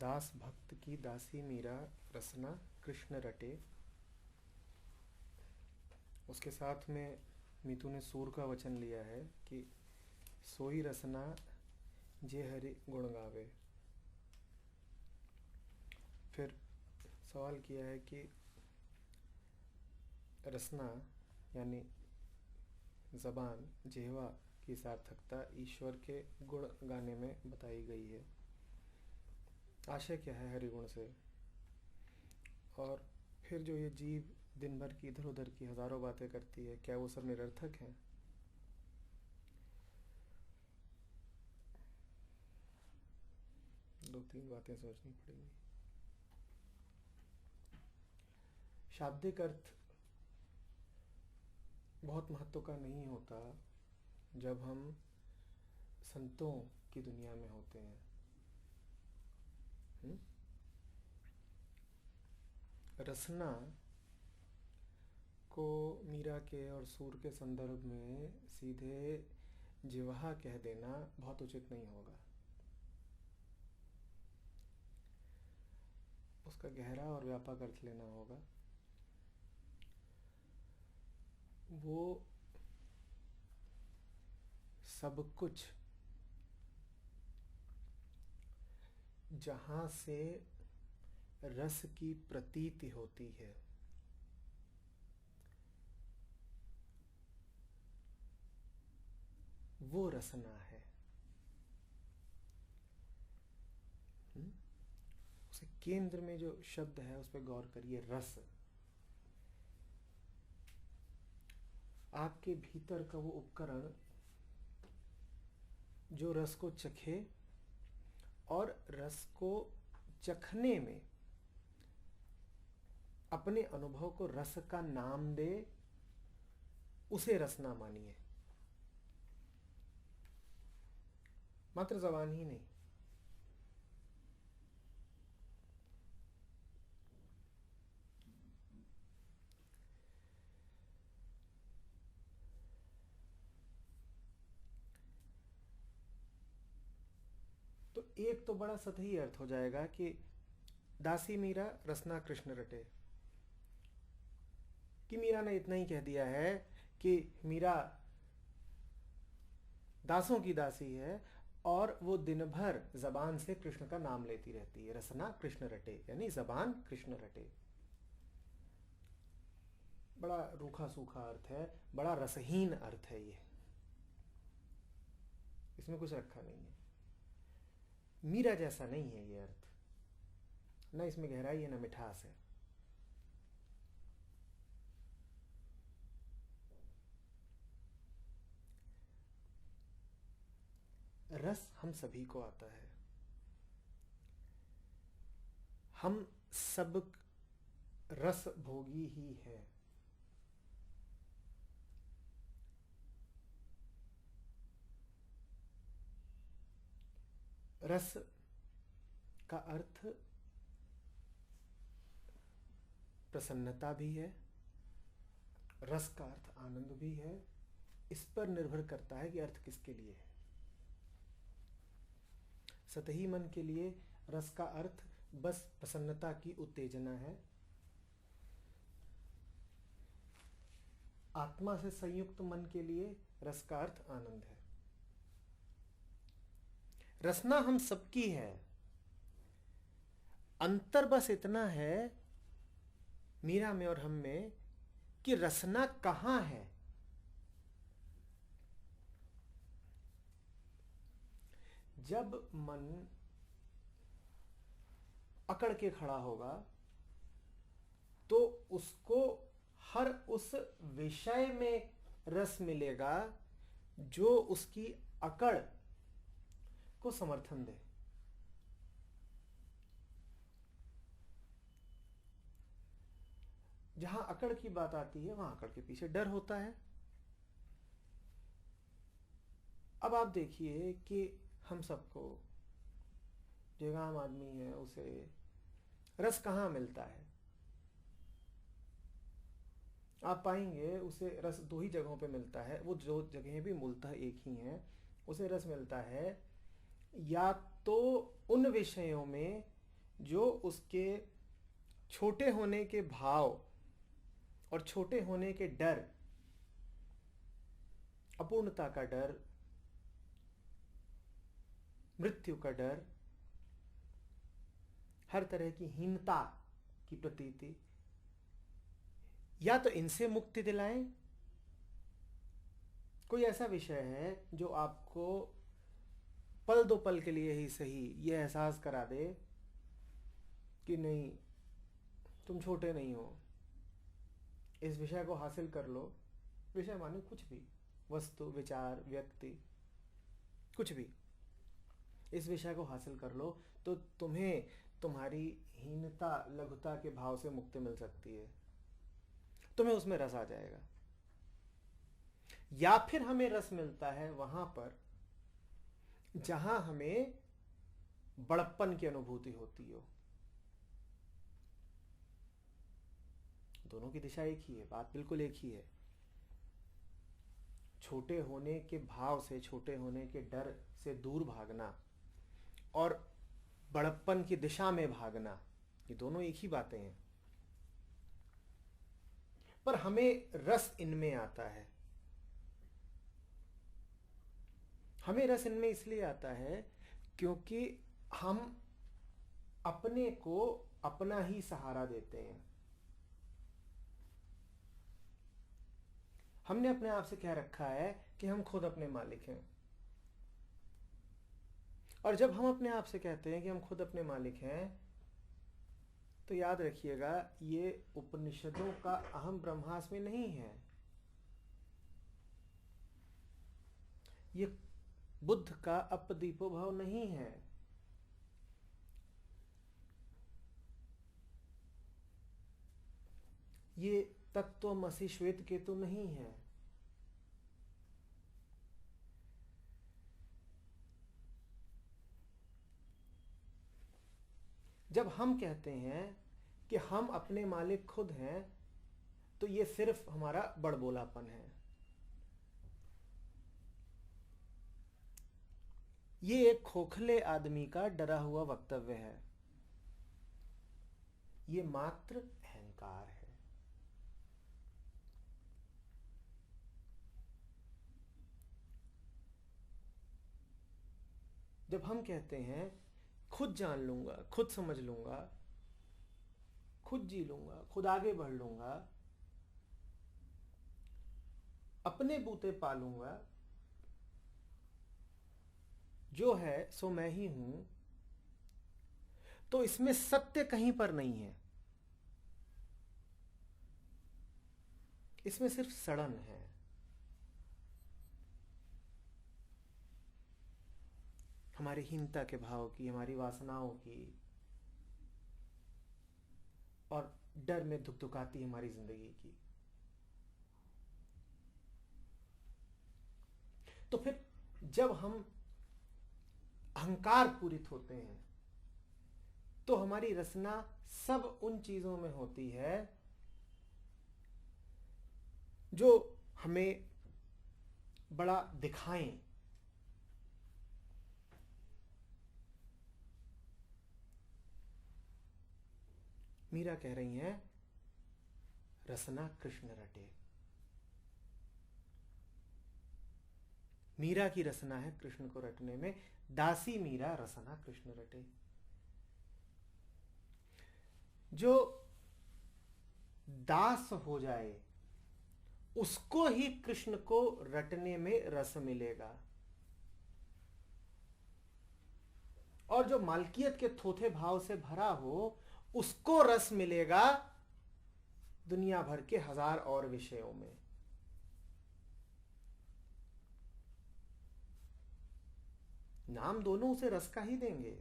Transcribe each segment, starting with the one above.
दास भक्त की दासी मीरा रसना कृष्ण रटे। उसके साथ में मीतू ने सूर का वचन लिया है कि सोई रसना जे हरि गुण गावे। फिर सवाल किया है कि रसना यानी ज़बान, जिह्वा की सार्थकता ईश्वर के गुण गाने में बताई गई है। आशय क्या है हरिगुण से? और फिर जो ये जीव दिन भर की इधर उधर की हजारों बातें करती है, क्या वो सब निरर्थक हैं? दो तीन बातें सोचनी पड़ेंगी। शाब्दिक अर्थ बहुत महत्व का नहीं होता जब हम संतों की दुनिया में होते हैं। रसना को मीरा के और सूर के संदर्भ में सीधे जिह्वा कह देना बहुत उचित नहीं होगा। उसका गहरा और व्यापक अर्थ लेना होगा। वो सब कुछ जहाँ से रस की प्रतीति होती है, वो रसना है। उसे केंद्र में जो शब्द है उस पर गौर करिए, रस। आपके भीतर का वो उपकरण जो रस को चखे और रस को चखने में अपने अनुभव को रस का नाम दे, उसे रसना मानिए। मात्र जबान ही नहीं। तो एक तो बड़ा सतही अर्थ हो जाएगा कि दासी मीरा रसना कृष्ण रटे, कि मीरा ने इतना ही कह दिया है कि मीरा दासों की दासी है और वो दिन भर जबान से कृष्ण का नाम लेती रहती है। रसना कृष्ण रटे यानी जबान कृष्ण रटे। बड़ा रूखा सूखा अर्थ है, बड़ा रसहीन अर्थ है ये। इसमें कुछ रखा नहीं है। मीरा जैसा नहीं है ये अर्थ। न इसमें गहराई है, न मिठास है। रस हम सभी को आता है। हम सब रस भोगी ही है। रस का अर्थ प्रसन्नता भी है, रस का अर्थ आनंद भी है। इस पर निर्भर करता है कि अर्थ किसके लिए है। सतही मन के लिए रस का अर्थ बस प्रसन्नता की उत्तेजना है। आत्मा से संयुक्त मन के लिए रस का अर्थ आनंद है। रसना हम सबकी है। अंतर बस इतना है मीरा में और हम में कि रसना कहां है। जब मन अकड़ के खड़ा होगा तो उसको हर उस विषय में रस मिलेगा जो उसकी अकड़ को समर्थन दे। जहां अकड़ की बात आती है वहां अकड़ के पीछे डर होता है। अब आप देखिए कि हम सबको, जो आम आदमी है, उसे रस कहाँ मिलता है? आप पाएंगे उसे रस दो ही जगहों पे मिलता है। वो जो जगहें भी मूलतः एक ही हैं। उसे रस मिलता है या तो उन विषयों में जो उसके छोटे होने के भाव और छोटे होने के डर, अपूर्णता का डर, मृत्यु का डर, हर तरह की हीनता की प्रतीति, या तो इनसे मुक्ति दिलाएं। कोई ऐसा विषय है जो आपको पल दो पल के लिए ही सही ये एहसास करा दे कि नहीं, तुम छोटे नहीं हो, इस विषय को हासिल कर लो। विषय माने कुछ भी, वस्तु, विचार, व्यक्ति, कुछ भी, इस विषय को हासिल कर लो तो तुम्हें तुम्हारी हीनता, लघुता के भाव से मुक्ति मिल सकती है, तुम्हें उसमें रस आ जाएगा। या फिर हमें रस मिलता है वहां पर जहां हमें बड़प्पन की अनुभूति होती हो। दोनों की दिशा एक ही है, बात बिल्कुल एक ही है। छोटे होने के भाव से, छोटे होने के डर से दूर भागना और बड़प्पन की दिशा में भागना, ये दोनों एक ही बातें हैं। पर हमें रस इनमें आता है। हमें रस इनमें इसलिए आता है क्योंकि हम अपने को अपना ही सहारा देते हैं। हमने अपने आप से कह रखा है कि हम खुद अपने मालिक हैं। और जब हम अपने आप से कहते हैं कि हम खुद अपने मालिक हैं, तो याद रखिएगा, ये उपनिषदों का अहम ब्रह्मास्मि नहीं है। ये बुद्ध का अपदीपो भाव नहीं है। ये तत्वमसि श्वेत केतु नहीं है। जब हम कहते हैं कि हम अपने मालिक खुद हैं, तो ये सिर्फ हमारा बड़बोलापन है। ये एक खोखले आदमी का डरा हुआ वक्तव्य है। ये मात्र अहंकार है। जब हम कहते हैं खुद जान लूंगा, खुद समझ लूंगा, खुद जी लूंगा, खुद आगे बढ़ लूंगा, अपने बूते पालूंगा, जो है सो मैं ही हूं, तो इसमें सत्य कहीं पर नहीं है। इसमें सिर्फ सड़न है। हमारी हीनता के भाव की, हमारी वासनाओं की, और डर में धुकधुकाती हमारी जिंदगी की। तो फिर जब हम अहंकार पूरित होते हैं, तो हमारी रचना सब उन चीजों में होती है जो हमें बड़ा दिखाएं। मीरा कह रही हैं, रसना कृष्ण रटे। मीरा की रसना है कृष्ण को रटने में। दासी मीरा रसना कृष्ण रटे। जो दास हो जाए उसको ही कृष्ण को रटने में रस मिलेगा। और जो मालकियत के थोथे भाव से भरा हो उसको रस मिलेगा दुनिया भर के हजार और विषयों में। नाम दोनों उसे रस का ही देंगे।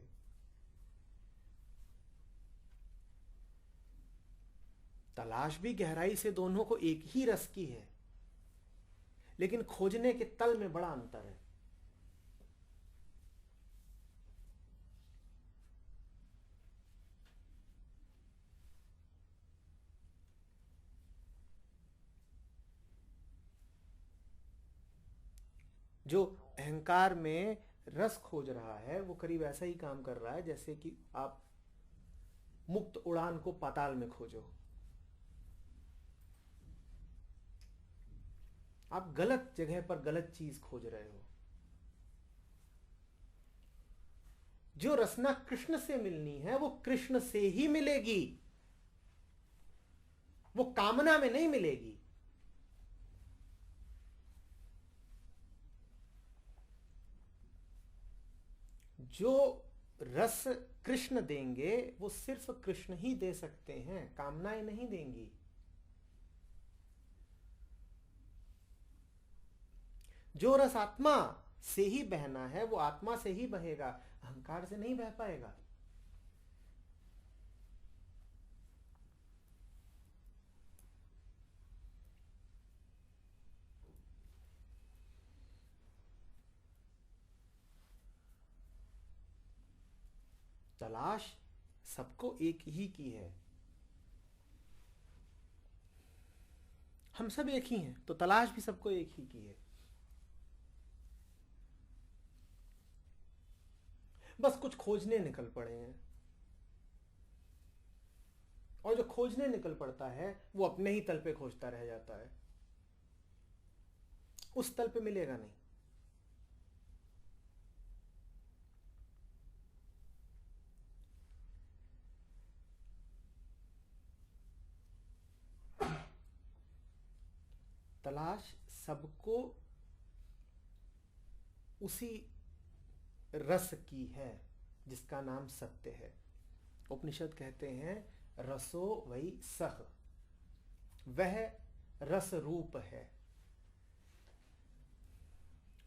तलाश भी गहराई से दोनों को एक ही रस की है, लेकिन खोजने के तल में बड़ा अंतर है। जो अहंकार में रस खोज रहा है वो करीब ऐसा ही काम कर रहा है जैसे कि आप मुक्त उड़ान को पाताल में खोजो। आप गलत जगह पर गलत चीज खोज रहे हो। जो रसना कृष्ण से मिलनी है वो कृष्ण से ही मिलेगी, वो कामना में नहीं मिलेगी। जो रस कृष्ण देंगे वो सिर्फ कृष्ण ही दे सकते हैं, कामनाएं नहीं देंगी। जो रस आत्मा से ही बहना है वो आत्मा से ही बहेगा, अहंकार से नहीं बह पाएगा। तलाश सबको एक ही की है। हम सब एक ही हैं, तो तलाश भी सबको एक ही की है। बस कुछ खोजने निकल पड़े हैं, और जो खोजने निकल पड़ता है वो अपने ही तल पे खोजता रह जाता है, उस तल पे मिलेगा नहीं। तलाश सबको उसी रस की है जिसका नाम सत्य है। उपनिषद कहते हैं रसो वही सह, वह रस रूप है,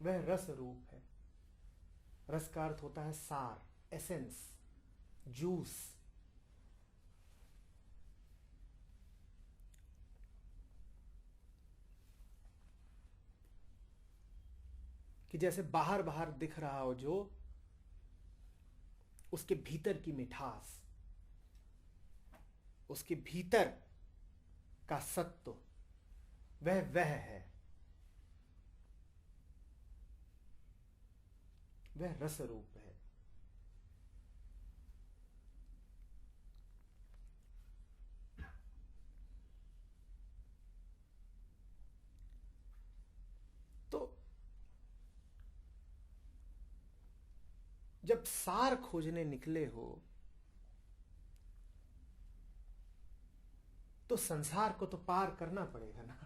वह रस रूप है। रस का अर्थ होता है सार, एसेंस, जूस। कि जैसे बाहर बाहर दिख रहा हो जो, उसके भीतर की मिठास, उसके भीतर का सत्व, वह है, वह रस रूप है। तो जब सार खोजने निकले हो तो संसार को तो पार करना पड़ेगा ना।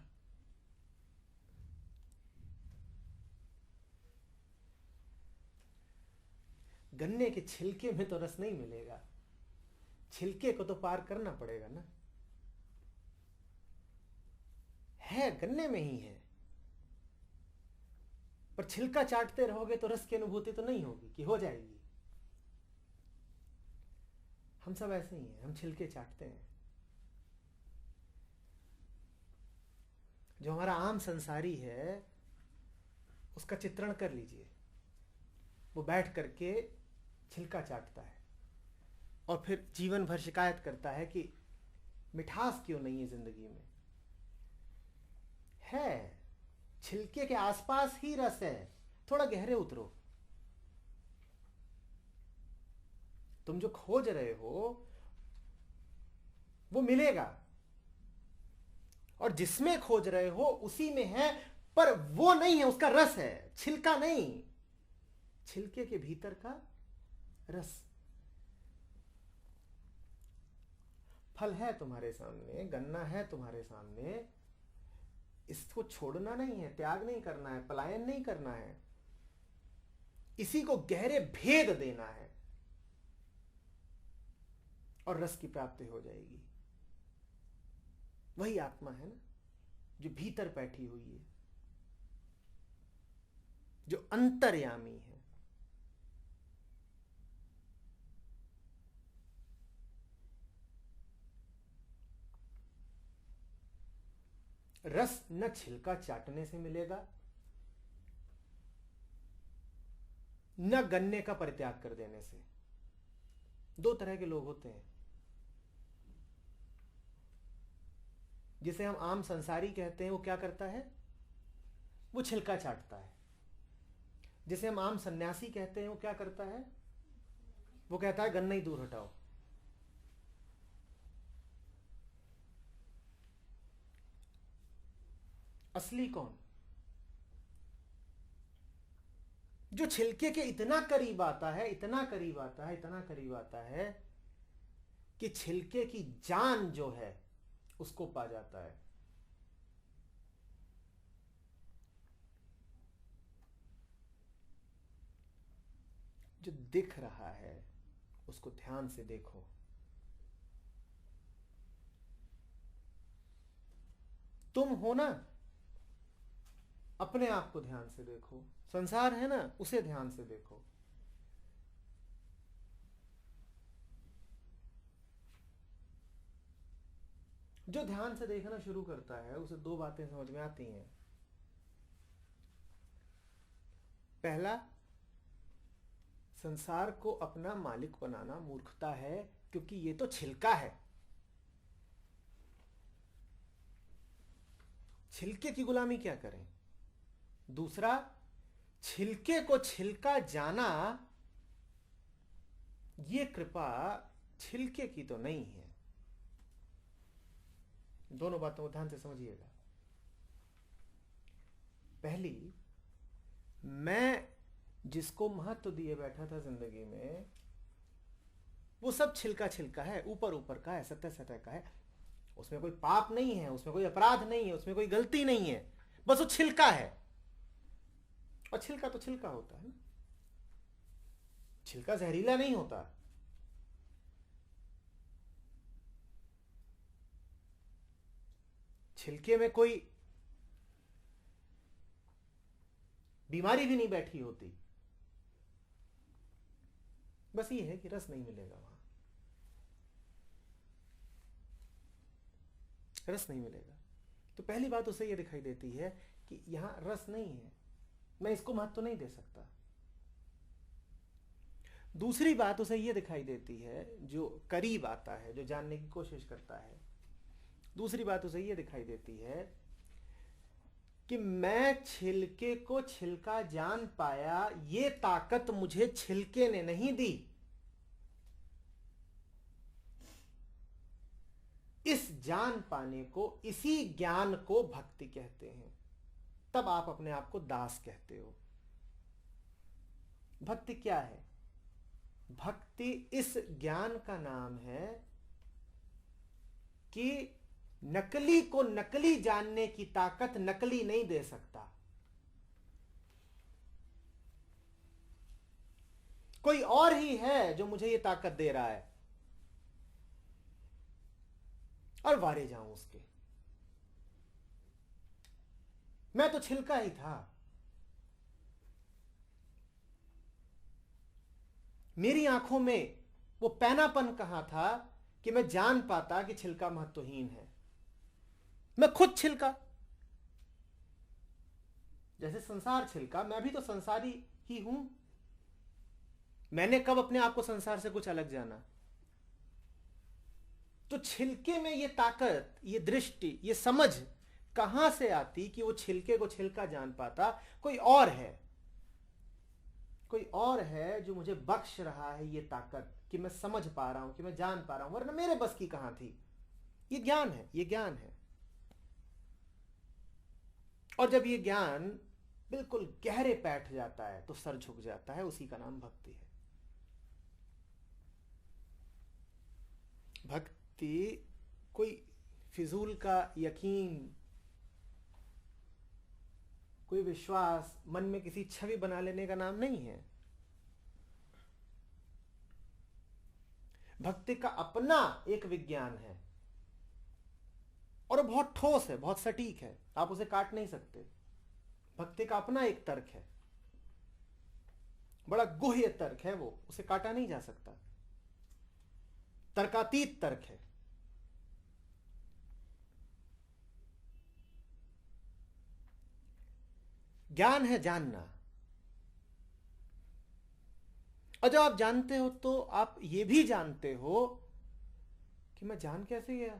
गन्ने के छिलके में तो रस नहीं मिलेगा, छिलके को तो पार करना पड़ेगा ना। है गन्ने में ही है, पर छिलका चाटते रहोगे तो रस की अनुभूति तो नहीं होगी कि हो जाएगी। हम सब ऐसे ही हैं, हम छिलके चाटते हैं। जो हमारा आम संसारी है उसका चित्रण कर लीजिए। वो बैठ करके छिलका चाटता है और फिर जीवन भर शिकायत करता है कि मिठास क्यों नहीं है जिंदगी में। है, छिलके के आसपास ही रस है, थोड़ा गहरे उतरो। तुम जो खोज रहे हो वो मिलेगा, और जिसमें खोज रहे हो उसी में है, पर वो नहीं है, उसका रस है, छिलका नहीं, छिलके के भीतर का रस। फल है तुम्हारे सामने, गन्ना है तुम्हारे सामने, इसको छोड़ना नहीं है, त्याग नहीं करना है, पलायन नहीं करना है, इसी को गहरे भेद देना है और रस की प्राप्ति हो जाएगी। वही आत्मा है ना जो भीतर बैठी हुई है, जो अंतर्यामी है। रस न छिलका चाटने से मिलेगा, न गन्ने का परित्याग कर देने से। दो तरह के लोग होते हैं। जिसे हम आम संसारी कहते हैं वो क्या करता है, वो छिलका चाटता है। जिसे हम आम सन्यासी कहते हैं वो क्या करता है, वो कहता है गन्ना ही दूर हटाओ। असली कौन? जो छिलके के इतना करीब आता है, इतना करीब आता है, इतना करीब आता है कि छिलके की जान जो है उसको पा जाता है। जो दिख रहा है उसको ध्यान से देखो। तुम हो ना, अपने आप को ध्यान से देखो। संसार है ना, उसे ध्यान से देखो। जो ध्यान से देखना शुरू करता है उसे दो बातें समझ में आती हैं। पहला, संसार को अपना मालिक बनाना मूर्खता है, क्योंकि ये तो छिलका है। छिलके की गुलामी क्या करें। दूसरा, छिलके को छिलका जाना, ये कृपा छिलके की तो नहीं है। दोनों बातों को ध्यान से समझिएगा। पहली, मैं जिसको महत्व दिए बैठा था जिंदगी में, वो सब छिलका छिलका है, ऊपर ऊपर का है, सतह सतह का है। उसमें कोई पाप नहीं है, उसमें कोई अपराध नहीं है, उसमें कोई गलती नहीं है, बस वो छिलका है। और छिलका तो छिलका होता है ना, छिलका जहरीला नहीं होता। छिलके में कोई बीमारी भी नहीं बैठी होती, बस ये है कि रस नहीं मिलेगा वहां, रस नहीं मिलेगा। तो पहली बात उसे ये दिखाई देती है कि यहां रस नहीं है, मैं इसको महत्व नहीं दे सकता। दूसरी बात उसे ये दिखाई देती है, जो करीब आता है, जो जानने की कोशिश करता है, दूसरी बात उसे ये दिखाई देती है कि मैं छिलके को छिलका जान पाया, ये ताकत मुझे छिलके ने नहीं दी। इस जान पाने को, इसी ज्ञान को भक्ति कहते हैं। तब आप अपने आप को दास कहते हो। भक्ति क्या है? भक्ति इस ज्ञान का नाम है कि नकली को नकली जानने की ताकत नकली नहीं दे सकता। कोई और ही है जो मुझे ये ताकत दे रहा है, और वारे जाऊं उसके। मैं तो छिलका ही था। मेरी आंखों में वो पैनापन कहां था कि मैं जान पाता कि छिलका महत्वहीन है। मैं खुद छिलका, जैसे संसार छिलका, मैं भी तो संसारी ही हूं। मैंने कब अपने आप को संसार से कुछ अलग जाना? तो छिलके में ये ताकत, ये दृष्टि, ये समझ कहां से आती कि वो छिलके को छिलका जान पाता? कोई और है, कोई और है जो मुझे बख्श रहा है ये ताकत कि मैं समझ पा रहा हूं, कि मैं जान पा रहा हूं, वरना मेरे बस की कहां थी। ये ज्ञान है, ये ज्ञान है। और जब ये ज्ञान बिल्कुल गहरे बैठ जाता है तो सर झुक जाता है, उसी का नाम भक्ति है। भक्ति कोई फिजूल का यकीन, कोई विश्वास, मन में किसी छवि बना लेने का नाम नहीं है। भक्ति का अपना एक विज्ञान है, और बहुत ठोस है, बहुत सटीक है, आप उसे काट नहीं सकते। भक्ति का अपना एक तर्क है, बड़ा गुह्य तर्क है, वो उसे काटा नहीं जा सकता, तर्कातीत तर्क है। ज्ञान है जानना, और जब आप जानते हो तो आप ये भी जानते हो कि मैं जान कैसे गया।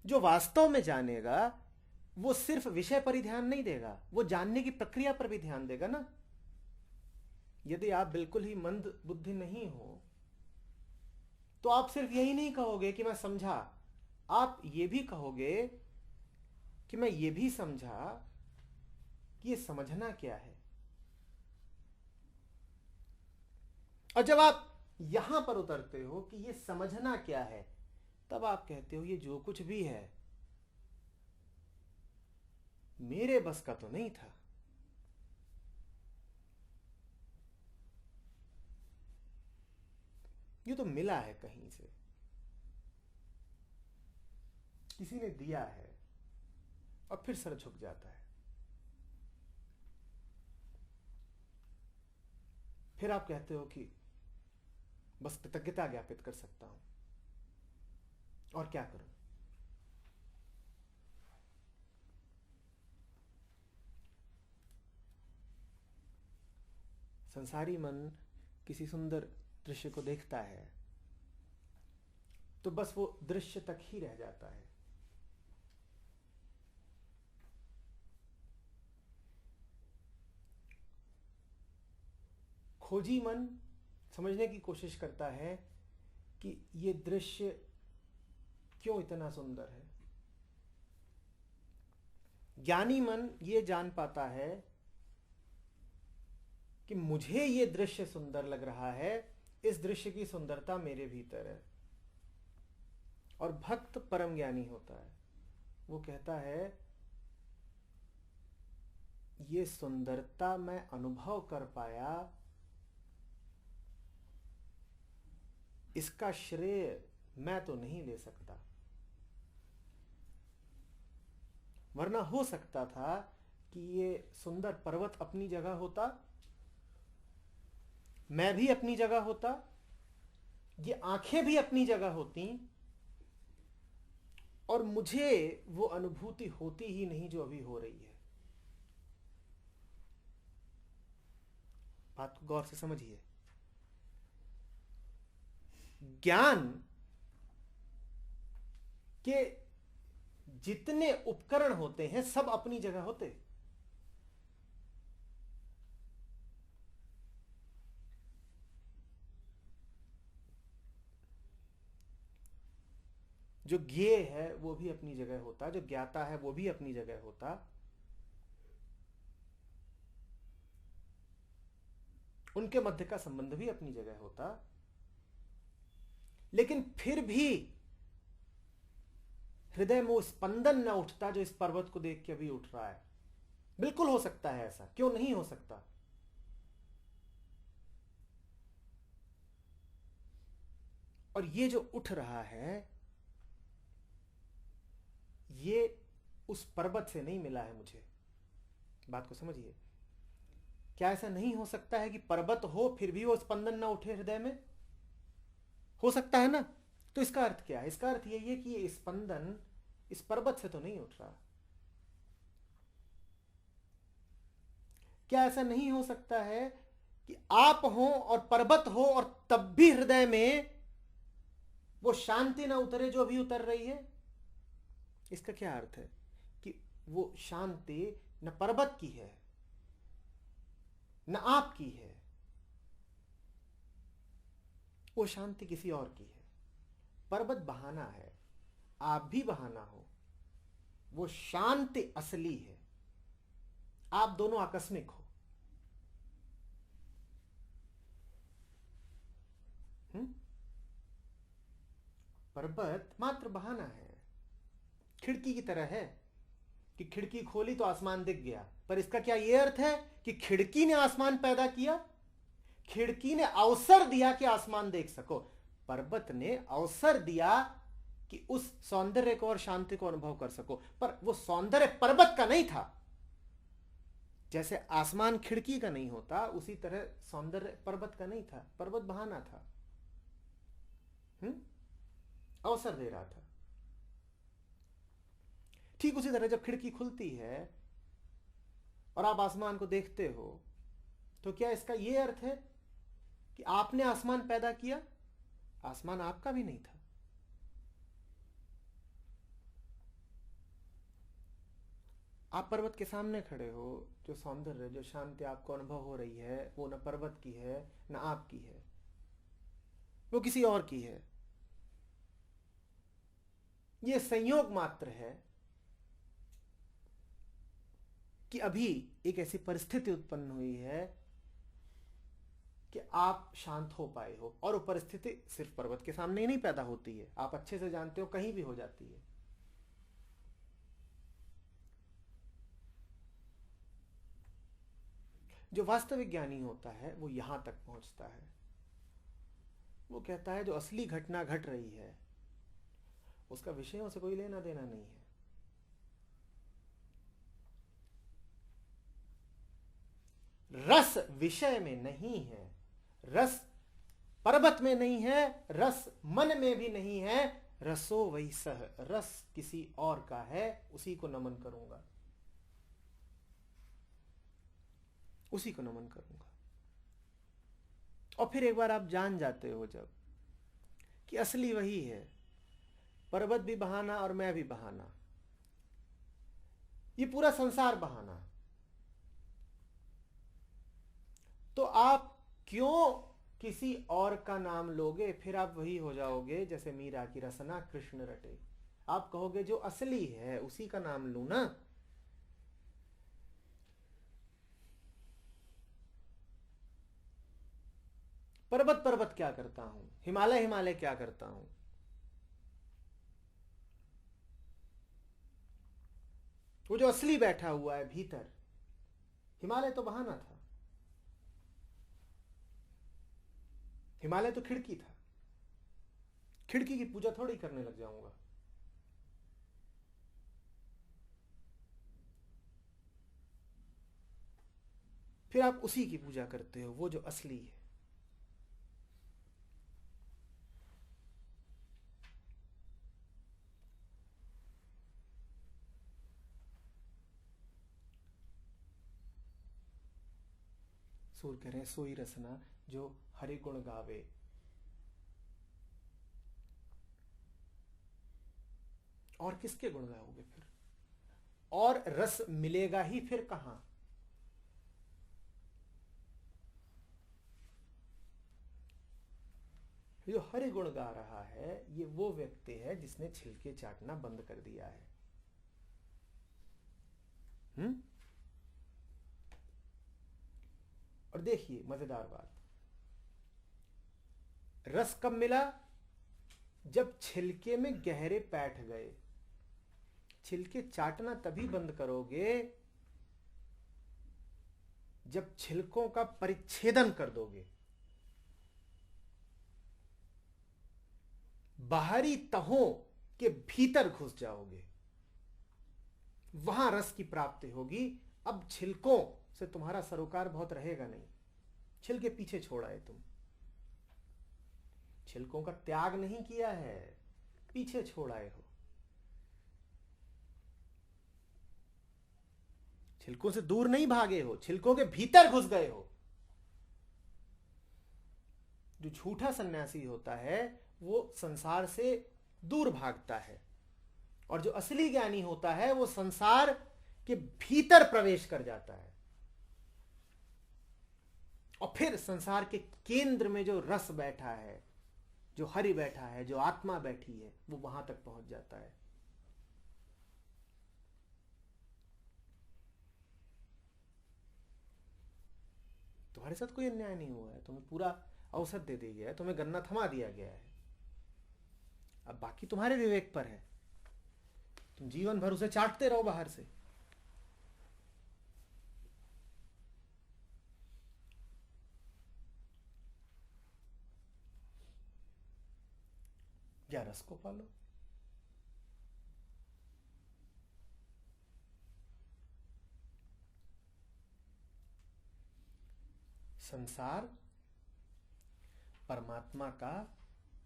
जो वास्तव में जानेगा वो सिर्फ विषय पर ही ध्यान नहीं देगा, वो जानने की प्रक्रिया पर भी ध्यान देगा ना। यदि आप बिल्कुल ही मंद बुद्धि नहीं हो तो आप सिर्फ यही नहीं कहोगे कि मैं समझा, आप ये भी कहोगे कि मैं ये भी समझा कि ये समझना क्या है। और जब आप यहां पर उतरते हो कि ये समझना क्या है, तब आप कहते हो ये जो कुछ भी है मेरे बस का तो नहीं था। ये तो मिला है कहीं से, किसी ने दिया है, और फिर सर झुक जाता है। फिर आप कहते हो कि बस कृतज्ञता ज्ञापित कर सकता हूं, और क्या करूं। संसारी मन किसी सुंदर दृश्य को देखता है तो बस वो दृश्य तक ही रह जाता है। खोजी मन समझने की कोशिश करता है कि ये दृश्य क्यों इतना सुंदर है। ज्ञानी मन ये जान पाता है कि मुझे ये दृश्य सुंदर लग रहा है, इस दृश्य की सुंदरता मेरे भीतर है। और भक्त परम ज्ञानी होता है, वो कहता है ये सुंदरता मैं अनुभव कर पाया, इसका श्रेय मैं तो नहीं ले सकता। वरना हो सकता था कि ये सुंदर पर्वत अपनी जगह होता, मैं भी अपनी जगह होता, ये आंखें भी अपनी जगह होती, और मुझे वो अनुभूति होती ही नहीं जो अभी हो रही है। बात को गौर से समझिए। ज्ञान के जितने उपकरण होते हैं सब अपनी जगह होते। जो ज्ञेय है वो भी अपनी जगह होता, जो ज्ञाता है वो भी अपनी जगह होता, उनके मध्य का संबंध भी अपनी जगह होता। लेकिन फिर भी हृदय में वो स्पंदन न उठता जो इस पर्वत को देख के अभी उठ रहा है। बिल्कुल हो सकता है ऐसा, क्यों नहीं हो सकता। और ये जो उठ रहा है ये उस पर्वत से नहीं मिला है मुझे। बात को समझिए। क्या ऐसा नहीं हो सकता है कि पर्वत हो फिर भी वो स्पंदन ना उठे हृदय में? हो सकता है ना। तो इसका अर्थ क्या है? इसका अर्थ यही है कि ये स्पंदन इस पर्वत से तो नहीं उठ रहा। क्या ऐसा नहीं हो सकता है कि आप हो और पर्वत हो और तब भी हृदय में वो शांति ना उतरे जो अभी उतर रही है? इसका क्या अर्थ है कि वो शांति न पर्वत की है न आपकी है, वो शांति किसी और की है। पर्वत बहाना है, आप भी बहाना हो, वो शांति असली है, आप दोनों आकस्मिक हो। पर्वत मात्र बहाना है, खिड़की की तरह है कि खिड़की खोली तो आसमान दिख गया। पर इसका क्या यह अर्थ है कि खिड़की ने आसमान पैदा किया? खिड़की ने अवसर दिया कि आसमान देख सको। पर्वत ने अवसर दिया कि उस सौंदर्य को और शांति को अनुभव कर सको, पर वो सौंदर्य पर्वत का नहीं था। जैसे आसमान खिड़की का नहीं होता, उसी तरह सौंदर्य पर्वत का नहीं था। पर्वत बहाना था, अवसर दे रहा था। ठीक उसी तरह जब खिड़की खुलती है और आप आसमान को देखते हो, तो क्या इसका यह अर्थ है कि आपने आसमान पैदा किया? आसमान आपका भी नहीं था। आप पर्वत के सामने खड़े हो, जो सौंदर्य जो शांति आपको अनुभव हो रही है वो न पर्वत की है न आपकी है, वो किसी और की है। ये संयोग मात्र है कि अभी एक ऐसी परिस्थिति उत्पन्न हुई है कि आप शांत हो पाए हो, और वो परिस्थिति सिर्फ पर्वत के सामने ही नहीं पैदा होती है, आप अच्छे से जानते हो कहीं भी हो जाती है। जो वास्तविक ज्ञानी होता है वो यहां तक पहुंचता है, वो कहता है जो असली घटना घट रही है उसका विषयों से कोई लेना देना नहीं है। रस विषय में नहीं है, रस पर्वत में नहीं है, रस मन में भी नहीं है, रसो वही सह, रस किसी और का है, उसी को नमन करूंगा, उसी को नमन करूंगा। और फिर एक बार आप जान जाते हो जब कि असली वही है, पर्वत भी बहाना और मैं भी बहाना, ये पूरा संसार बहाना, तो आप क्यों किसी और का नाम लोगे? फिर आप वही हो जाओगे जैसे मीरा की रसना कृष्ण रटे। आप कहोगे जो असली है उसी का नाम लूं ना। पर्वत पर्वत क्या करता हूं, हिमालय हिमालय क्या करता हूं? वो जो असली बैठा हुआ है भीतर, हिमालय तो बहाना था, हिमालय तो खिड़की था, खिड़की की पूजा थोड़ी करने लग जाऊंगा। फिर आप उसी की पूजा करते हो, वो जो असली है। सूर कह रहे हैं सोई रसना जो हरि गुण गावे। और किसके गुण गाओगे फिर? और रस मिलेगा ही फिर कहां? जो हरि गुण गा रहा है ये वो व्यक्ति है जिसने छिलके चाटना बंद कर दिया है। और देखिए मजेदार बात, रस कब मिला? जब छिलके में गहरे बैठ गए। छिलके चाटना तभी बंद करोगे जब छिलकों का परिच्छेदन कर दोगे, बाहरी तहों के भीतर घुस जाओगे, वहां रस की प्राप्ति होगी। अब छिलकों से तुम्हारा सरोकार बहुत रहेगा नहीं, छिलके पीछे छोड़ आए तुम, छिलकों का त्याग नहीं किया है, पीछे छोड़ आए हो, छिलकों से दूर नहीं भागे हो, छिलकों के भीतर घुस गए हो। जो झूठा सन्यासी होता है वो संसार से दूर भागता है, और जो असली ज्ञानी होता है वो संसार के भीतर प्रवेश कर जाता है, और फिर संसार के केंद्र में जो रस बैठा है, जो हरि बैठा है, जो आत्मा बैठी है, वो वहां तक पहुंच जाता है। तुम्हारे साथ कोई अन्याय नहीं हुआ है, तुम्हें पूरा औसत दे दिया गया है, तुम्हें गन्ना थमा दिया गया है। अब बाकी तुम्हारे विवेक पर है, तुम जीवन भर उसे चाटते रहो बाहर से। या रस को पालो। संसार परमात्मा का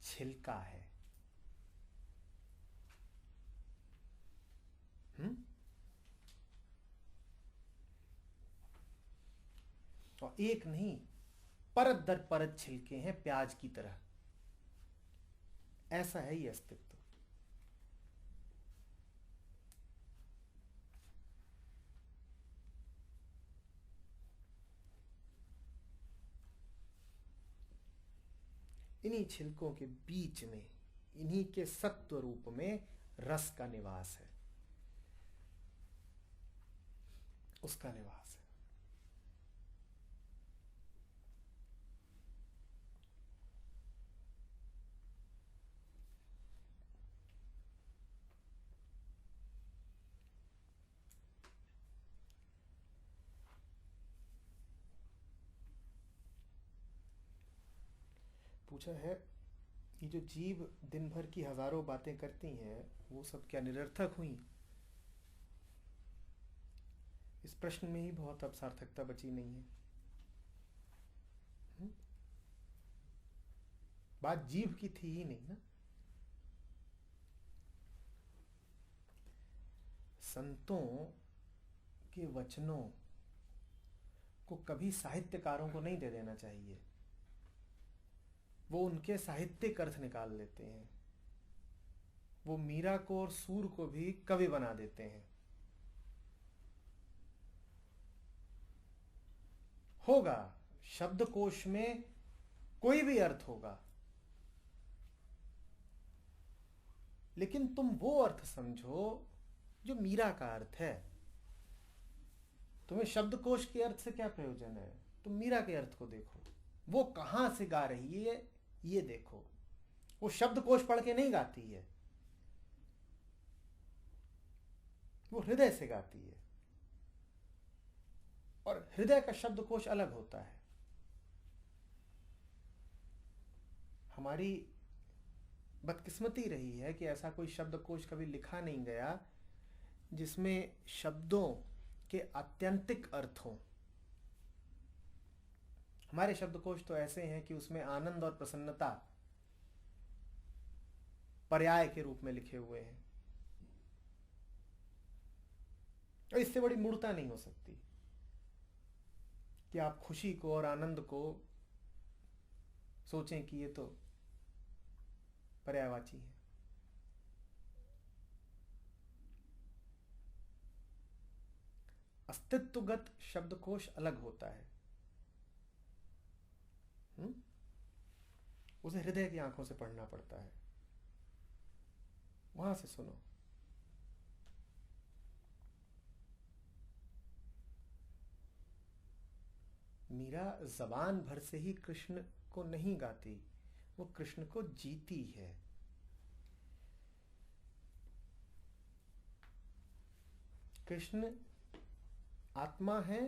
छिलका है। और एक नहीं, परत दर परत छिलके हैं प्याज की तरह, ऐसा है ये अस्तित्व। इन्हीं छिलकों के बीच में, इन्हीं के सत्व रूप में रस का निवास है, उसका निवास है। पूछा है कि जो जीव दिन भर की हजारों बातें करती हैं वो सब क्या निरर्थक हुई? इस प्रश्न में ही बहुत अब सार्थकता बची नहीं है। बात जीव की थी ही नहीं ना। संतों के वचनों को कभी साहित्यकारों को नहीं दे देना चाहिए। वो उनके साहित्यिक अर्थ निकाल लेते हैं। वो मीरा को और सूर को भी कवि बना देते हैं। होगा शब्दकोश में कोई भी अर्थ होगा, लेकिन तुम वो अर्थ समझो जो मीरा का अर्थ है। तुम्हें शब्दकोश के अर्थ से क्या प्रयोजन है? तुम मीरा के अर्थ को देखो, वो कहां से गा रही है ये देखो। वो शब्दकोश पढ़ के नहीं गाती है, वो हृदय से गाती है। और हृदय का शब्दकोश अलग होता है। हमारी बदकिस्मती रही है कि ऐसा कोई शब्दकोश कभी लिखा नहीं गया जिसमें शब्दों के आत्यंतिक अर्थ हों। हमारे शब्दकोश तो ऐसे हैं कि उसमें आनंद और प्रसन्नता पर्याय के रूप में लिखे हुए हैं, और इससे बड़ी मूर्खता नहीं हो सकती कि आप खुशी को और आनंद को सोचें कि ये तो पर्यायवाची है। अस्तित्वगत शब्दकोश अलग होता है। उसे हृदय की आंखों से पढ़ना पड़ता है, वहां से सुनो। मीरा जबान भर से ही कृष्ण को नहीं गाती, वो कृष्ण को जीती है। कृष्ण आत्मा है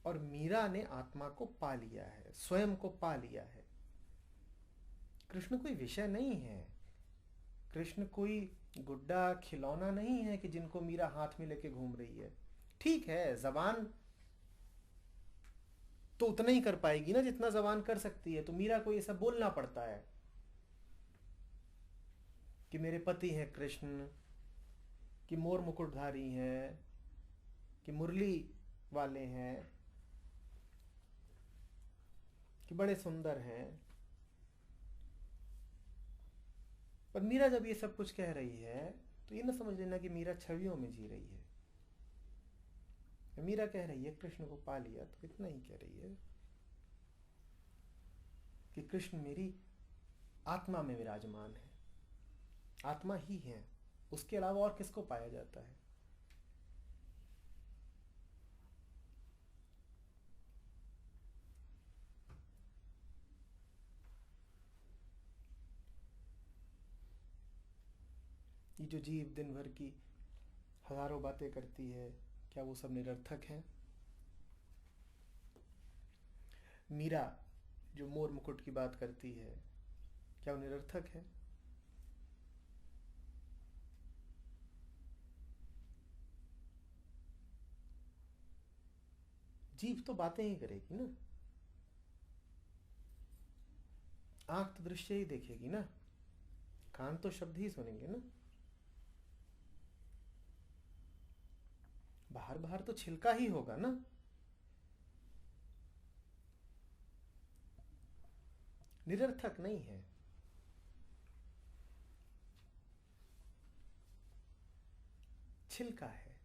और मीरा ने आत्मा को पा लिया है, स्वयं को पा लिया है। कृष्ण कोई विषय नहीं है, कृष्ण कोई गुड्डा खिलौना नहीं है कि जिनको मीरा हाथ में लेके घूम रही है। ठीक है, जबान तो उतना ही कर पाएगी ना जितना जबान कर सकती है। तो मीरा को ये सब बोलना पड़ता है कि मेरे पति हैं कृष्ण, कि मोर मुकुटधारी हैं, कि मुरली वाले हैं, कि बड़े सुंदर हैं। पर मीरा जब ये सब कुछ कह रही है तो ये ना समझ लेना कि मीरा छवियों में जी रही है। मीरा कह रही है कृष्ण को पा लिया, तो इतना ही कह रही है कि कृष्ण मेरी आत्मा में विराजमान है, आत्मा ही है, उसके अलावा और किसको पाया जाता है। ये जो जीव दिन भर की हजारों बातें करती है, क्या वो सब निरर्थक हैं? मीरा जो मोर मुकुट की बात करती है, क्या वो निरर्थक है? जीव तो बातें ही करेगी ना, आंख तो दृश्य ही देखेगी ना, कान तो शब्द ही सुनेंगे ना। बाहर बाहर तो छिलका ही होगा ना। निरर्थक नहीं है। छिलका है।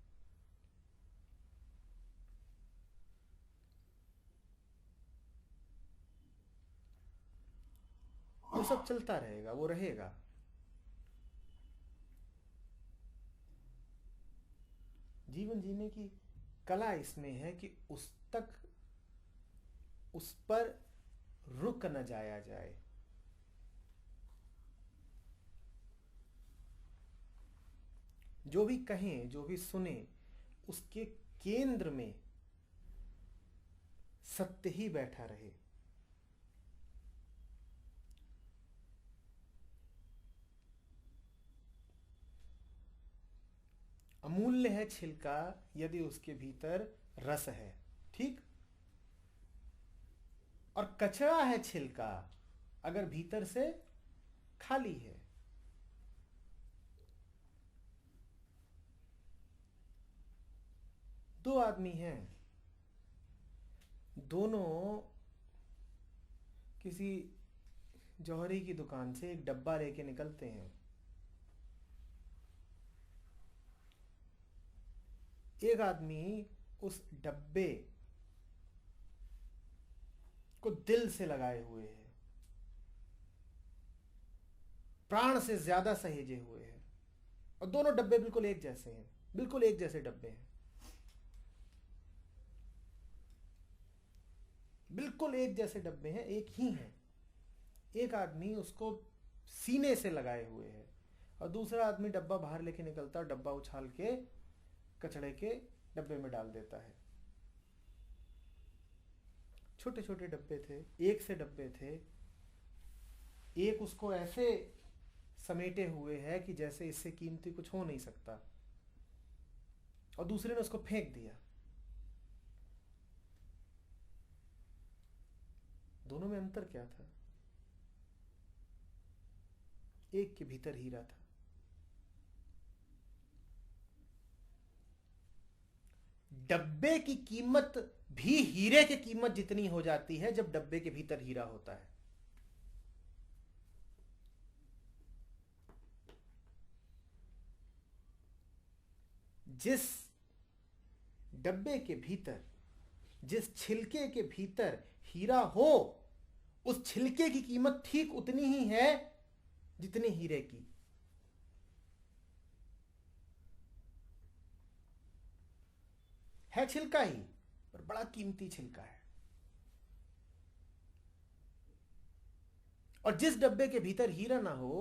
वो सब चलता रहेगा, वो रहेगा। जीवन जीने की कला इसमें है कि उस पर रुक न जाया जाए। जो भी कहें, जो भी सुने, उसके केंद्र में सत्य ही बैठा रहे। अमूल्य है छिलका यदि उसके भीतर रस है, ठीक? और कचरा है छिलका अगर भीतर से खाली है। दो आदमी हैं, दोनों किसी जौहरी की दुकान से एक डब्बा लेके निकलते हैं। एक आदमी उस डब्बे को दिल से लगाए हुए है, प्राण से ज्यादा सहेजे हुए है, और दोनों डब्बे बिल्कुल एक जैसे हैं, बिल्कुल एक जैसे डब्बे हैं, बिल्कुल एक जैसे डब्बे हैं, एक ही हैं। एक आदमी उसको सीने से लगाए हुए है और दूसरा आदमी डब्बा बाहर लेके निकलता है, डब्बा उछाल के कचड़े के डब्बे में डाल देता है। छोटे छोटे डब्बे थे, एक से डब्बे थे, एक उसको ऐसे समेटे हुए है कि जैसे इससे कीमती कुछ हो नहीं सकता, और दूसरे ने उसको फेंक दिया। दोनों में अंतर क्या था? एक के भीतर हीरा था। डब्बे की कीमत भी हीरे की कीमत जितनी हो जाती है जब डब्बे के भीतर हीरा होता है। जिस डब्बे के भीतर, जिस छिलके के भीतर हीरा हो, उस छिलके की कीमत ठीक उतनी ही है जितनी हीरे की। है छिलका ही, पर बड़ा कीमती छिलका है। और जिस डब्बे के भीतर हीरा ना हो,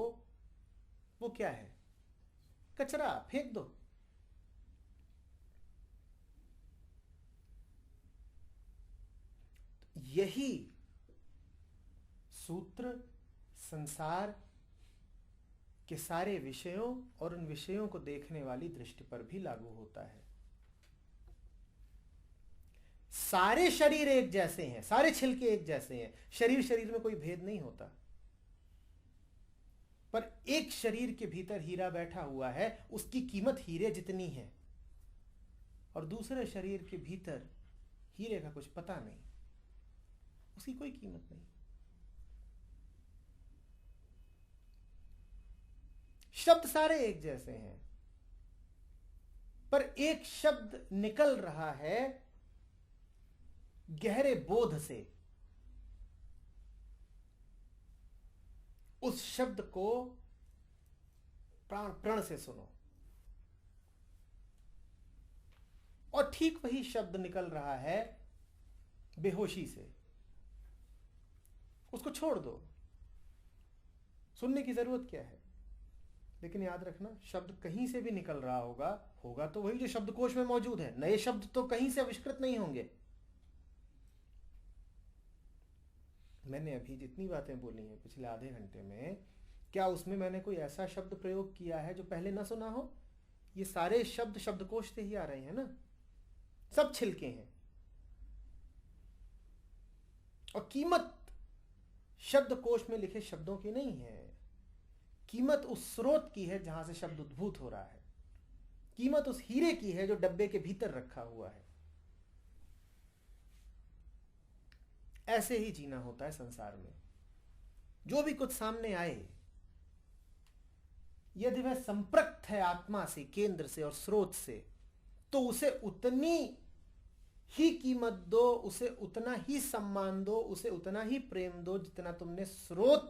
वो क्या है? कचरा, फेंक दो। यही सूत्र संसार के सारे विषयों और उन विषयों को देखने वाली दृष्टि पर भी लागू होता है। सारे शरीर एक जैसे हैं, सारे छिलके एक जैसे हैं, शरीर शरीर में कोई भेद नहीं होता, पर एक शरीर के भीतर हीरा बैठा हुआ है, उसकी कीमत हीरे जितनी है, और दूसरे शरीर के भीतर हीरे का कुछ पता नहीं, उसकी कोई कीमत नहीं। शब्द सारे एक जैसे हैं, पर एक शब्द निकल रहा है गहरे बोध से। उस शब्द को प्राण प्रण से सुनो, और ठीक वही शब्द निकल रहा है बेहोशी से। उसको छोड़ दो, सुनने की जरूरत क्या है? लेकिन याद रखना, शब्द कहीं से भी निकल रहा होगा तो वही जो शब्दकोश में मौजूद है। नए शब्द तो कहीं से आविष्कृत नहीं होंगे। मैंने अभी जितनी बातें बोली हैं पिछले आधे घंटे में, क्या उसमें मैंने कोई ऐसा शब्द प्रयोग किया है जो पहले ना सुना हो? ये सारे शब्द शब्दकोश से ही आ रहे हैं ना, सब छिलके हैं। और कीमत शब्दकोश में लिखे शब्दों की नहीं है, कीमत उस स्रोत की है जहां से शब्द उद्भूत हो रहा है। कीमत उस हीरे की है जो डब्बे के भीतर रखा हुआ है। ऐसे ही जीना होता है संसार में। जो भी कुछ सामने आए, यदि वह संपृक्त है आत्मा से, केंद्र से और स्रोत से, तो उसे उतनी ही कीमत दो, उसे उतना ही सम्मान दो, उसे उतना ही प्रेम दो जितना तुमने स्रोत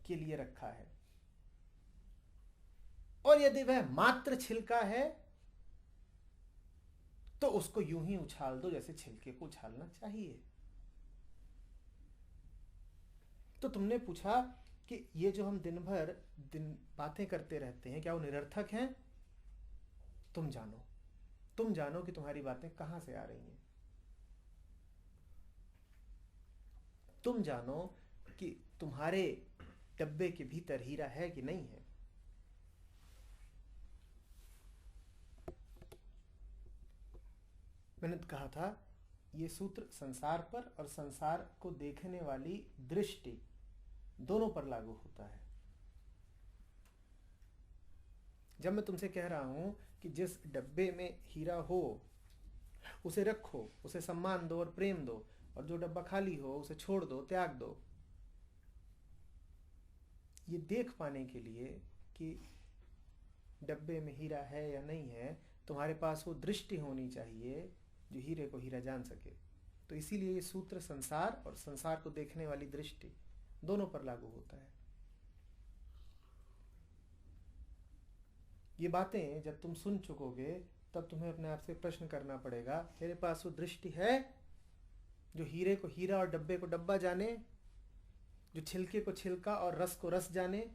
के लिए रखा है। और यदि वह मात्र छिलका है तो उसको यूं ही उछाल दो जैसे छिलके को उछालना चाहिए। तो तुमने पूछा कि ये जो हम दिन भर बातें करते रहते हैं, क्या वो निरर्थक हैं? तुम जानो कि तुम्हारी बातें कहां से आ रही हैं। तुम जानो कि तुम्हारे डब्बे के भीतर हीरा है कि नहीं है। मैंने कहा था ये सूत्र संसार पर और संसार को देखने वाली दृष्टि दोनों पर लागू होता है। जब मैं तुमसे कह रहा हूं कि जिस डब्बे में हीरा हो उसे रखो, उसे सम्मान दो और प्रेम दो, और जो डब्बा खाली हो उसे छोड़ दो, त्याग दो, ये देख पाने के लिए कि डब्बे में हीरा है या नहीं है, तुम्हारे पास वो दृष्टि होनी चाहिए जो हीरे को हीरा जान सके। तो इसीलिए ये सूत्र संसार और संसार को देखने वाली दृष्टि दोनों पर लागू होता है। ये बातें जब तुम सुन चुकोगे तब तुम्हें अपने आप से प्रश्न करना पड़ेगा, तेरे पास वो दृष्टि है जो हीरे को हीरा और डब्बे को डब्बा जाने, जो छिलके को छिलका और रस को रस जाने?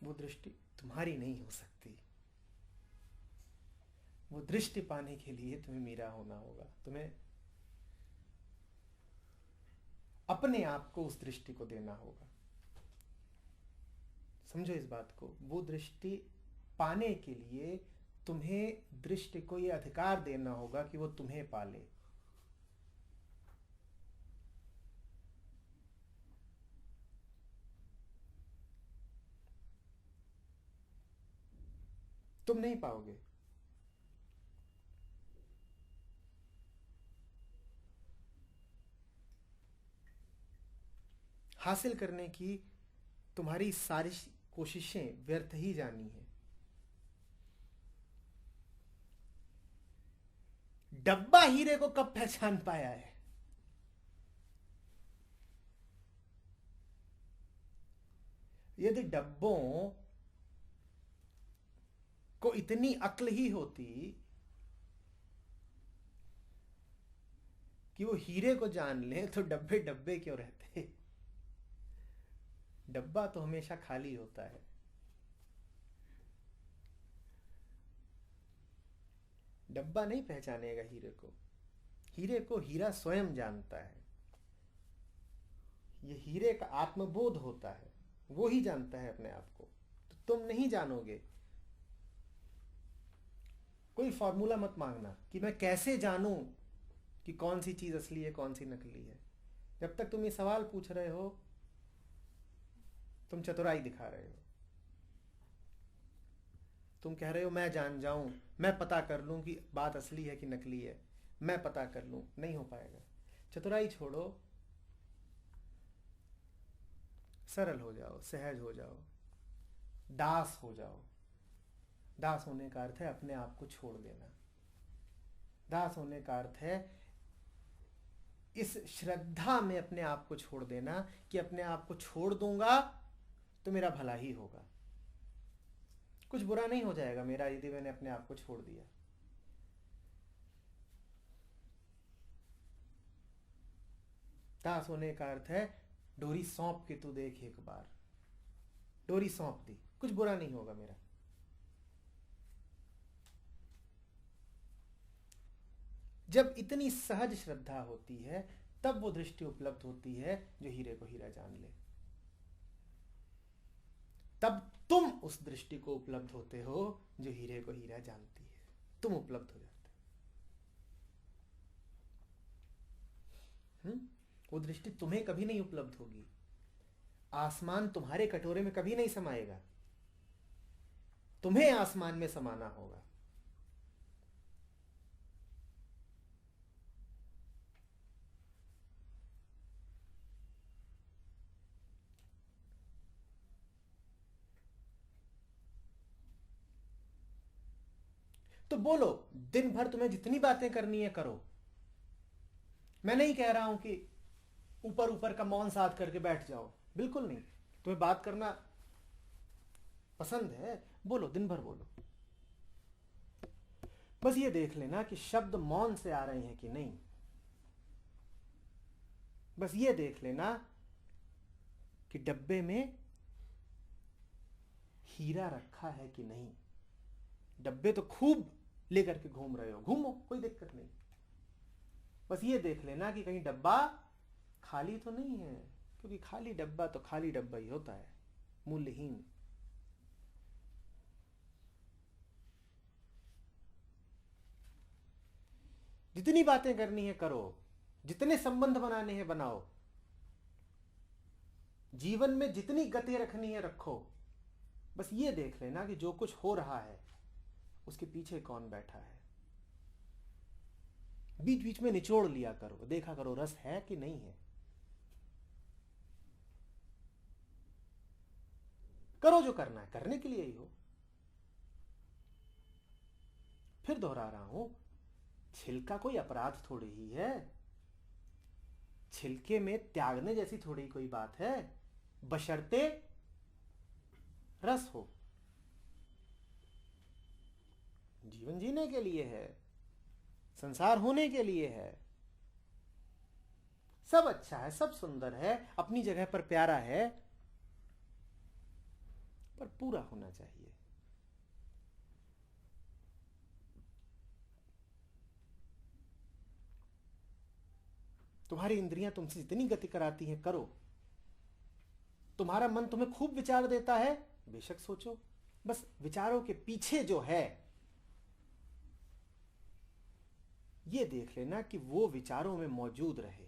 वो दृष्टि तुम्हारी नहीं हो सकती। वो दृष्टि पाने के लिए तुम्हें मीरा होना होगा। तुम्हें अपने आप को उस दृष्टि को देना होगा। समझो इस बात को। वो दृष्टि पाने के लिए तुम्हें दृष्टि को यह अधिकार देना होगा कि वो तुम्हें पाले। तुम नहीं पाओगे। हासिल करने की तुम्हारी सारी कोशिशें व्यर्थ ही जानी है। डब्बा हीरे को कब पहचान पाया है? यदि डब्बों को इतनी अक्ल ही होती कि वो हीरे को जान ले, तो डब्बे डब्बे क्यों रहते? डब्बा तो हमेशा खाली होता है। डब्बा नहीं पहचानेगा हीरे को। हीरे को हीरा स्वयं जानता है। ये हीरे का आत्मबोध होता है, वो ही जानता है अपने आप को। तो तुम नहीं जानोगे। कोई फॉर्मूला मत मांगना कि मैं कैसे जानूं कि कौन सी चीज असली है कौन सी नकली है। जब तक तुम ये सवाल पूछ रहे हो तुम चतुराई दिखा रहे हो। तुम कह रहे हो मैं जान जाऊं, मैं पता कर लूं कि बात असली है कि नकली है, मैं पता कर लूं। नहीं हो पाएगा। चतुराई छोड़ो, सरल हो जाओ, सहज हो जाओ, दास हो जाओ। दास होने का अर्थ है अपने आप को छोड़ देना। दास होने का अर्थ है इस श्रद्धा में अपने आप को छोड़ देना कि अपने आप को छोड़ दूंगा तो मेरा भला ही होगा, कुछ बुरा नहीं हो जाएगा मेरा यदि मैंने अपने आप को छोड़ दिया। दास होने का अर्थ है डोरी सौंप के तू देख एक बार। डोरी सौंप दी, कुछ बुरा नहीं होगा मेरा। जब इतनी सहज श्रद्धा होती है तब वो दृष्टि उपलब्ध होती है जो हीरे को हीरा जान ले। तब तुम उस दृष्टि को उपलब्ध होते हो जो हीरे को हीरा जानती है। तुम उपलब्ध हो जाते हो। वो दृष्टि तुम्हें कभी नहीं उपलब्ध होगी। आसमान तुम्हारे कटोरे में कभी नहीं समाएगा, तुम्हें आसमान में समाना होगा। तो बोलो, दिन भर तुम्हें जितनी बातें करनी है करो। मैं नहीं कह रहा हूं कि ऊपर ऊपर का मौन साध करके बैठ जाओ, बिल्कुल नहीं। तुम्हें बात करना पसंद है, बोलो, दिन भर बोलो। बस ये देख लेना कि शब्द मौन से आ रहे हैं कि नहीं। बस ये देख लेना कि डब्बे में हीरा रखा है कि नहीं। डब्बे तो खूब लेकर के घूम रहे हो, घूमो, कोई दिक्कत नहीं। बस ये देख लेना कि कहीं डब्बा खाली तो नहीं है, क्योंकि खाली डब्बा तो खाली डब्बा ही होता है, मूल्यहीन। जितनी बातें करनी है करो, जितने संबंध बनाने हैं बनाओ, जीवन में जितनी गति रखनी है रखो। बस ये देख लेना कि जो कुछ हो रहा है उसके पीछे कौन बैठा है। बीच बीच में निचोड़ लिया करो, देखा करो रस है कि नहीं है। करो जो करना है, करने के लिए ही हो। फिर दोहरा रहा हूं, छिलका कोई अपराध थोड़ी ही है। छिलके में त्यागने जैसी थोड़ी कोई बात है, बशर्ते रस हो। जीवन जीने के लिए है, संसार होने के लिए है। सब अच्छा है, सब सुंदर है, अपनी जगह पर प्यारा है, पर पूरा होना चाहिए। तुम्हारी इंद्रियां तुमसे जितनी गति कराती हैं करो। तुम्हारा मन तुम्हें खूब विचार देता है, बेशक सोचो। बस विचारों के पीछे जो है ये देख लेना कि वो विचारों में मौजूद रहे।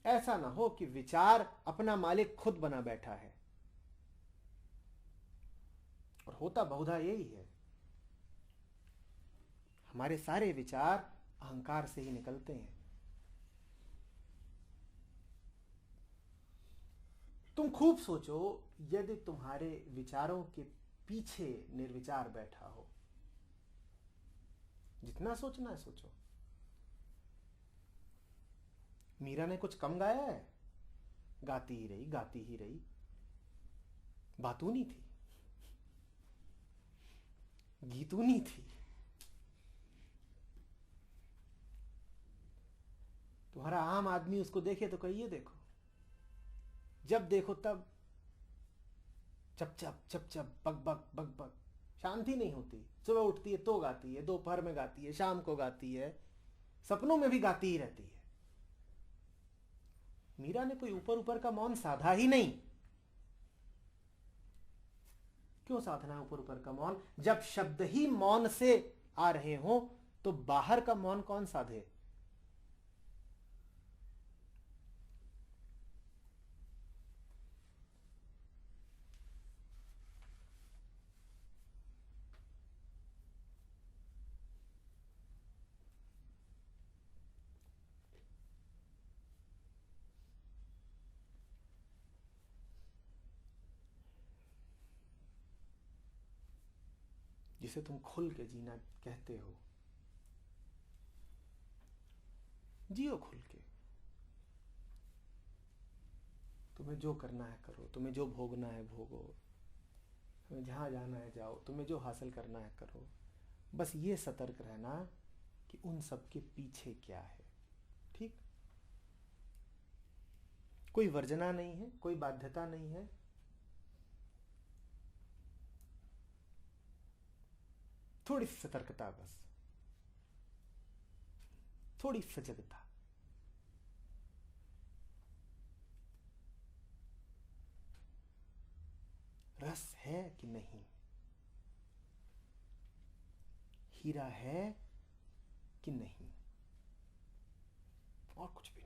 ऐसा ना हो कि विचार अपना मालिक खुद बना बैठा है। और होता बहुधा यही है, हमारे सारे विचार अहंकार से ही निकलते हैं। तुम खूब सोचो, यदि तुम्हारे विचारों के पीछे निर्विचार बैठा हो, जितना सोचना है सोचो। मीरा ने कुछ कम गाया है? गाती ही रही, गाती ही रही। बातूनी थी, गीतूनी थी। तुम्हारा आम आदमी उसको देखे तो कहिए देखो, जब देखो तब चप चप चप चप, बक बक बक बक, शांति नहीं होती। सुबह उठती है तो गाती है, दोपहर में गाती है, शाम को गाती है, सपनों में भी गाती ही रहती है। मीरा ने कोई ऊपर ऊपर का मौन साधा ही नहीं। क्यों साधना है ऊपर ऊपर का मौन? जब शब्द ही मौन से आ रहे हो तो बाहर का मौन कौन साधे? जिसे तुम खुल के जीना कहते हो, जियो खुल के। तुम्हें जो करना है करो, तुम्हें जो भोगना है भोगो, तुम्हें जहां जाना है जाओ, तुम्हें जो हासिल करना है करो। बस ये सतर्क रहना कि उन सब के पीछे क्या है। ठीक? कोई वर्जना नहीं है, कोई बाध्यता नहीं है। थोड़ी सतर्कता, बस थोड़ी सजगता। रस है कि नहीं, हीरा है कि नहीं, और कुछ भी नहीं।